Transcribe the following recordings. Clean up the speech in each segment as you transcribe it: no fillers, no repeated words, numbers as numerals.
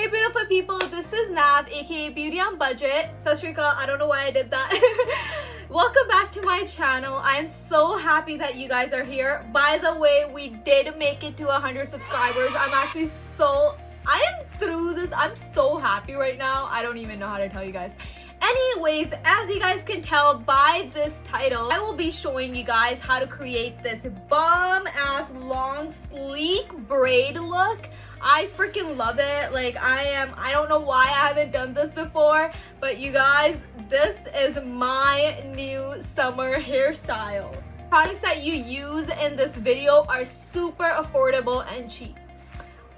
Hey beautiful people, this is Nav, aka Beauty on Budget. Sat Shri Akal, I don't know why I did that. Welcome back to my channel. I am so happy that you guys are here. By the way, we did make it to 100 subscribers. I am through this. I'm so happy right now. I don't even know how to tell you guys. Anyways, as you guys can tell by this title, I will be showing you guys how to create this bomb ass long sleek braid look. I freaking love it. Like I don't know why I haven't done this before, but you guys, this is my new summer hairstyle. Products that you use in this video are super affordable and cheap.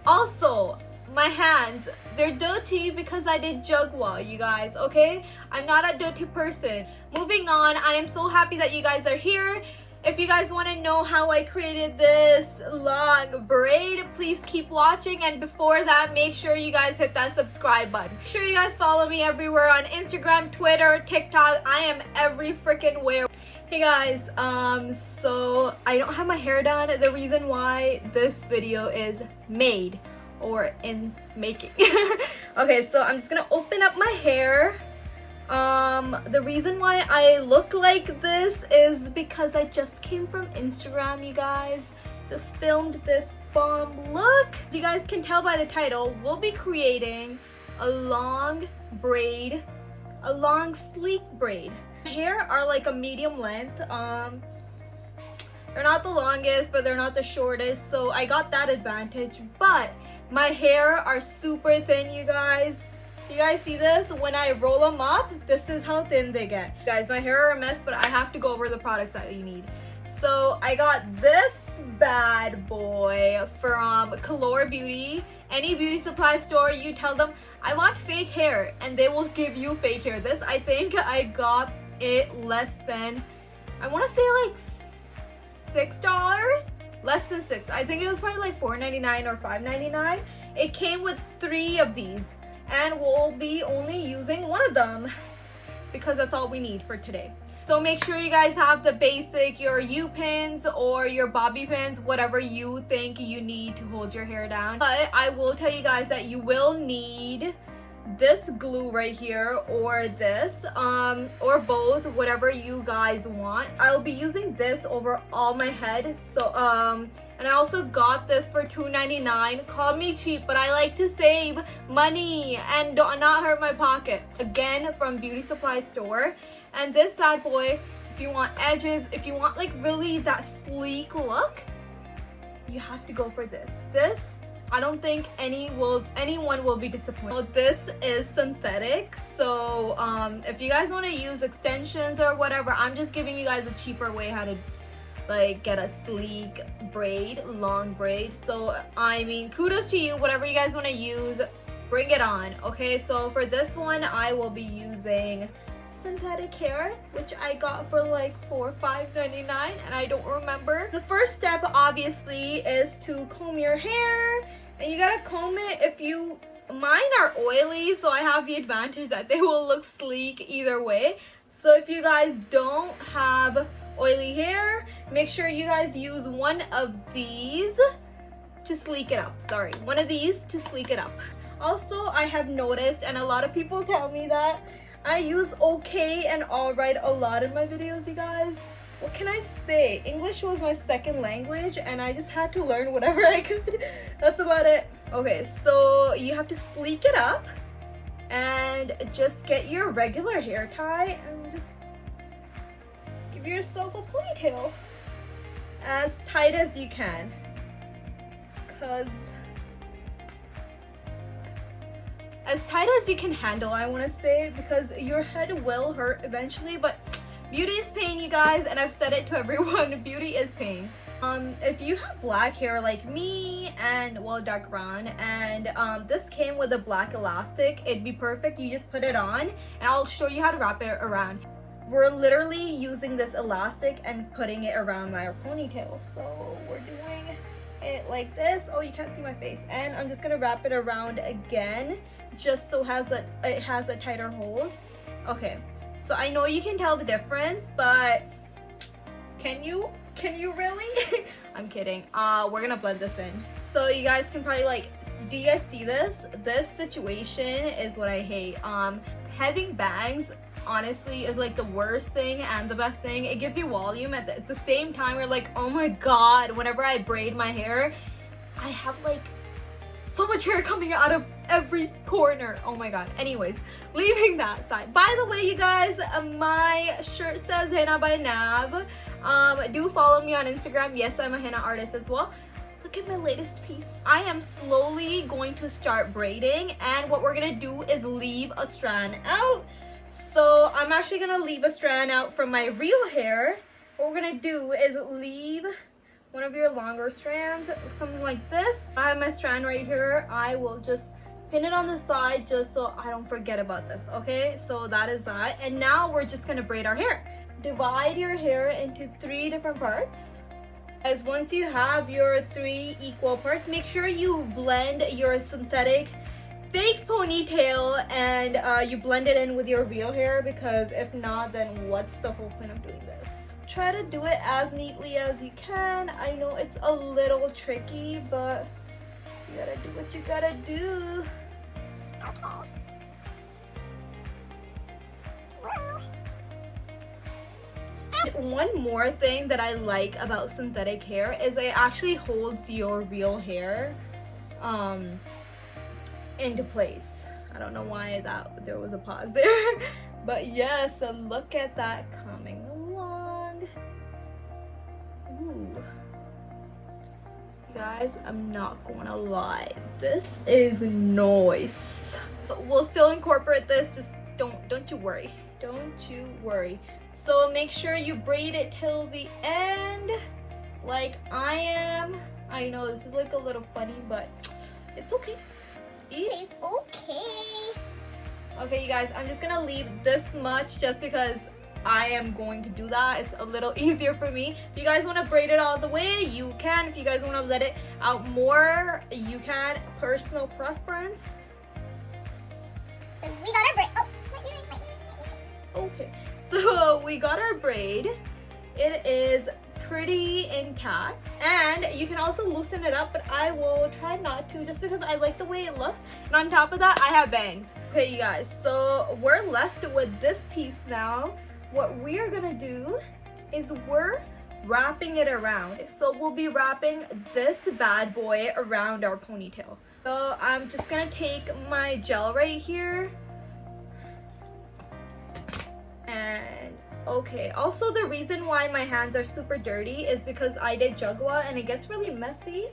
Also, my hands, they're dirty because I did jugwa, you guys, okay? I'm not a dirty person. Moving on, I am so happy that you guys are here. If you guys want to know how I created this long braid, please keep watching. And before that, make sure you guys hit that subscribe button. Make sure you guys follow me everywhere on Instagram, Twitter, TikTok. I am every freaking where. Hey guys, so I don't have my hair done. The reason why this video is made or in making. Okay, so I'm just gonna open up my hair. The reason why I look like this is because I just came from Instagram, you guys. Just filmed this bomb look. As you guys can tell by the title, we'll be creating a long braid, a long sleek braid. My hair are like a medium length. They're not the longest, but they're not the shortest, so I got that advantage. But my hair are super thin, you guys. You guys see this? When I roll them up, this is how thin they get. Guys, my hair are a mess, but I have to go over the products that you need. So I got this bad boy from Color Beauty. Any beauty supply store, you tell them, I want fake hair, and they will give you fake hair. This, I think I got it less than, I want to say like $6. Less than $6. I think it was probably like $4.99 or $5.99. It came with 3 of these, and we'll be only using 1 of them because that's all we need for today. So make sure you guys have the basic, your U-pins or your bobby pins, whatever you think you need to hold your hair down. But I will tell you guys that you will need this glue right here, or this, or both, whatever you guys want. I'll be using this over all my head. So and I also got this for $2.99. Call me cheap, but I like to save money and not hurt my pocket. Again, from beauty supply store. And this bad boy, if you want edges, if you want like really that sleek look, you have to go for this. This, I don't think anyone will be disappointed. So this is synthetic, so if you guys want to use extensions or whatever, I'm just giving you guys a cheaper way how to like get a sleek braid, long braid. So I mean, kudos to you. Whatever you guys want to use, bring it on. Okay, so for this one, I will be using synthetic hair, which I got for like $5.99, and I don't remember. The first step obviously is to comb your hair, and you gotta comb it. Mine are oily, so I have the advantage that they will look sleek either way. So if you guys don't have oily hair, make sure you guys use one of these to sleek it up. Sorry, one of these to sleek it up. Also, I have noticed, and a lot of people tell me that I use okay and alright a lot in my videos, you guys. What can I say? English was my second language, and I just had to learn whatever I could. That's about it. Okay, so you have to sleek it up and just get your regular hair tie and just give yourself a ponytail as tight as you can. As tight as you can handle, I want to say, because your head will hurt eventually, but beauty is pain, you guys, and I've said it to everyone, beauty is pain. If you have black hair like me, and well, dark brown, and this came with a black elastic, it'd be perfect. You just put it on, and I'll show you how to wrap it around. We're literally using this elastic and putting it around my ponytail, so we're doing it like this. Oh, you can't see my face. And I'm just gonna wrap it around again, just so it has a tighter hold. Okay, so I know you can tell the difference, but can you really? I'm kidding. We're gonna blend this in. So you guys can probably like Do you guys see this? This situation is what I hate. Having bangs honestly is like the worst thing and the best thing. It gives you volume at the same time. You're like, oh my god, whenever I braid my hair, I have like so much hair coming out of every corner. Oh my god. Anyways, leaving that side. By the way, you guys, my shirt says Henna by Nav. Do follow me on Instagram. Yes, I'm a henna artist as well. Look at my latest piece. I am slowly going to start braiding, and what we're gonna do is leave a strand out. So I'm actually gonna leave a strand out from my real hair. What we're gonna do is leave one of your longer strands, something like this. I have my strand right here. I will just pin it on the side just so I don't forget about this, okay? So that is that. And now we're just gonna braid our hair. Divide your hair into 3 different parts. As once you have your 3 equal parts, make sure you blend your synthetic fake ponytail and you blend it in with your real hair, because if not, then what's the whole point of doing this? Try to do it as neatly as you can. I know it's a little tricky, but you gotta do what you gotta do. One more thing that I like about synthetic hair is it actually holds your real hair into place. I don't know why there was a pause there, but yes, so look at that coming along. Ooh. You guys, I'm not gonna lie, this is nice. But we'll still incorporate this, just don't you worry. Don't you worry. So make sure you braid it till the end, like I am. I know this is like a little funny, but it's okay. It's okay. Okay, you guys, I'm just gonna leave this much just because I am going to do that. It's a little easier for me. If you guys want to braid it all the way, you can. If you guys want to let it out more, you can. Personal preference. So we got our braid. Oh, my earring. Okay. So we got our braid. It is pretty intact, and you can also loosen it up, but I will try not to just because I like the way it looks. And on top of that, I have bangs. Okay, you guys, so we're left with this piece now. What we are gonna do is we're wrapping it around. So we'll be wrapping this bad boy around our ponytail. So I'm just gonna take my gel right here. And okay, also the reason why my hands are super dirty is because I did jagua and it gets really messy.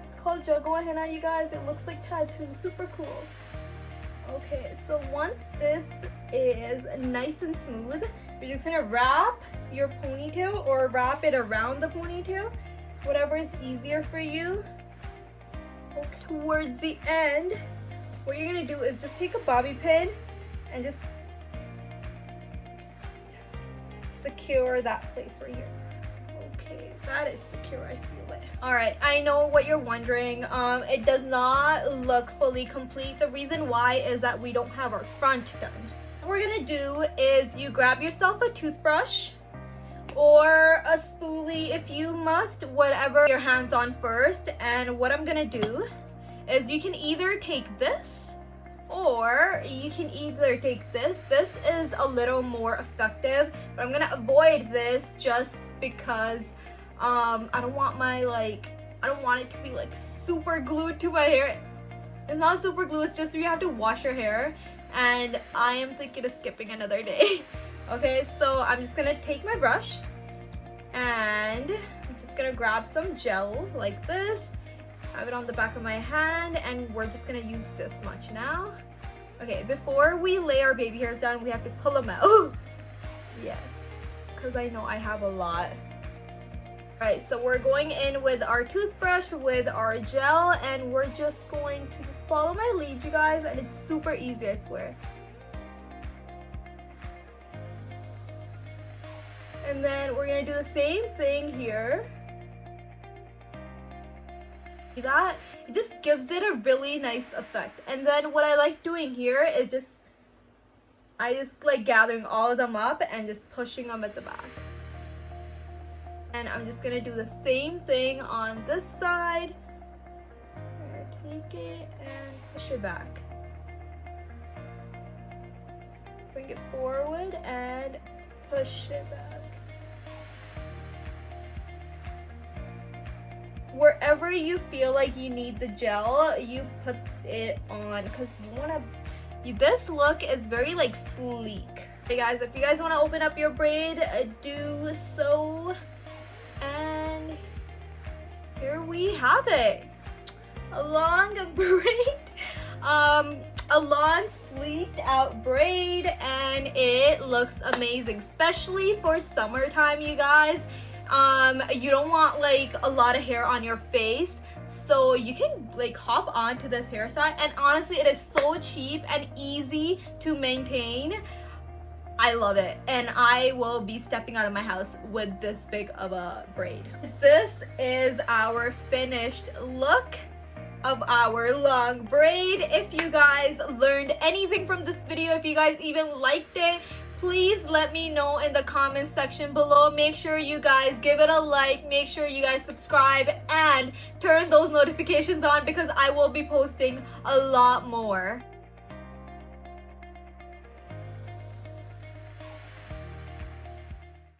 It's called jagua henna, you guys. It looks like tattoo, super cool. Okay, so once this is nice and smooth, you're just gonna wrap your ponytail or wrap it around the ponytail, whatever is easier for you. Towards the end, what you're gonna do is just take a bobby pin and just secure that place right here. Okay, that is secure, I feel it. All right, I know what you're wondering. It does not look fully complete. The reason why is that we don't have our front done. What we're gonna do is you grab yourself a toothbrush or a spoolie if you must, whatever your hands on first. And what I'm gonna do is you can either take this or you can either take this. This is a little more effective, but I'm gonna avoid this just because I don't want it to be like super glued to my hair. It's not super glue, it's just you have to wash your hair, and I am thinking of skipping another day. Okay, so I'm just gonna take my brush and I'm just gonna grab some gel like this, have it on the back of my hand, and we're just gonna use this much now. Okay, before we lay our baby hairs down, we have to pull them out. Yes, because I know I have a lot. Alright, so we're going in with our toothbrush, with our gel, and we're just going to just follow my lead, you guys, and it's super easy, I swear. And then we're gonna do the same thing here. See that? It just gives it a really nice effect. And then what I like doing here is I just like gathering all of them up and just pushing them at the back. And I'm just gonna do the same thing on this side. Take tuck it and push it back. Bring it forward and push it back. Wherever you feel like you need the gel, you put it on, because you want to, this look is very like sleek. Hey guys, if you guys want to open up your braid, do so. And here we have it. A long braid, a long sleeked out braid, and it looks amazing, especially for summertime, you guys. You don't want like a lot of hair on your face, so you can like hop onto this hairstyle, and honestly it is so cheap and easy to maintain. I love it, and I will be stepping out of my house with this big of a braid. This is our finished look of our long braid. If you guys learned anything from this video, if you guys even liked it, please let me know in the comment section below. Make sure you guys give it a like, make sure you guys subscribe, and turn those notifications on, because I will be posting a lot more.